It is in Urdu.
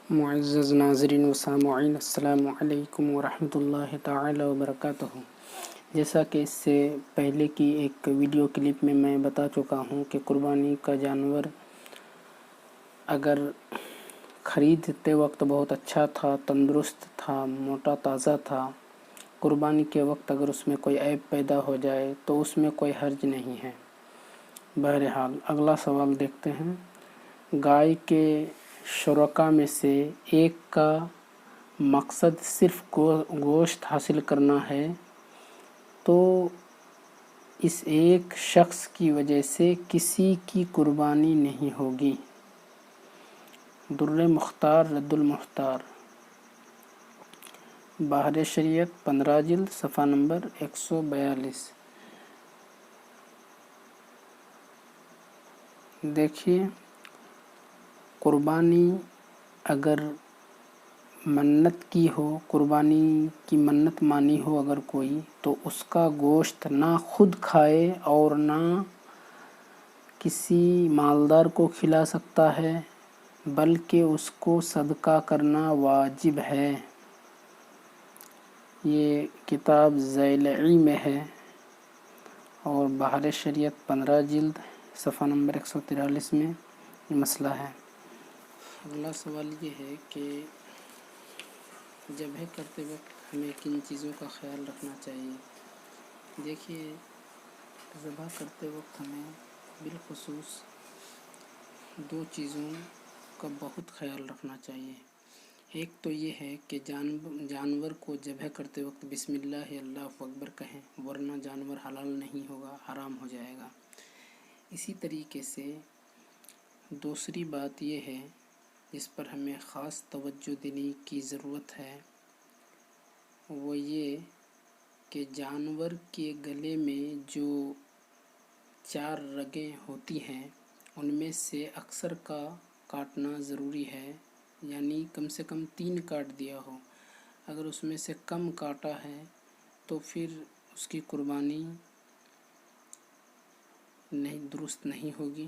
معزز ناظرین و سامعین، السلام علیکم ورحمۃ اللہ تعالی وبرکاتہ۔ جیسا کہ اس سے پہلے کی ایک ویڈیو کلپ میں بتا چکا ہوں کہ قربانی کا جانور اگر خریدتے وقت بہت اچھا تھا، تندرست تھا، موٹا تازہ تھا، قربانی کے وقت اگر اس میں کوئی عیب پیدا ہو جائے تو اس میں کوئی حرج نہیں ہے۔ بہرحال اگلا سوال دیکھتے ہیں۔ گائے کے شرکاء میں سے ایک کا مقصد صرف گوشت حاصل کرنا ہے تو اس ایک شخص کی وجہ سے کسی کی قربانی نہیں ہوگی۔ در مختار رد المختار، بحر شریعت 15 جلد صفحہ نمبر 142۔ دیکھیے، قربانی اگر منت کی ہو، قربانی کی منت مانی ہو اگر کوئی، تو اس کا گوشت نہ خود کھائے اور نہ کسی مالدار کو کھلا سکتا ہے، بلکہ اس کو صدقہ کرنا واجب ہے۔ یہ کتاب ضیلعی میں ہے اور بحر شریعت 15 جلد صفحہ نمبر 143 میں یہ مسئلہ ہے۔ اگلا سوال یہ ہے کہ ذبح کرتے وقت ہمیں کن چیزوں کا خیال رکھنا چاہیے؟ دیکھیے، ذبح کرتے وقت ہمیں بالخصوص دو چیزوں کا بہت خیال رکھنا چاہیے۔ ایک تو یہ ہے کہ جانور کو ذبح کرتے وقت بسم اللہ اللہ اکبر کہیں، ورنہ جانور حلال نہیں ہوگا، حرام ہو جائے گا۔ اسی طریقے سے دوسری بات یہ ہے جس پر ہمیں خاص توجہ دینے کی ضرورت ہے، وہ یہ کہ جانور کے گلے میں جو 4 رگیں ہوتی ہیں ان میں سے اکثر کا کاٹنا ضروری ہے، یعنی کم سے کم 3 کاٹ دیا ہو۔ اگر اس میں سے کم کاٹا ہے تو پھر اس کی قربانی درست نہیں ہوگی۔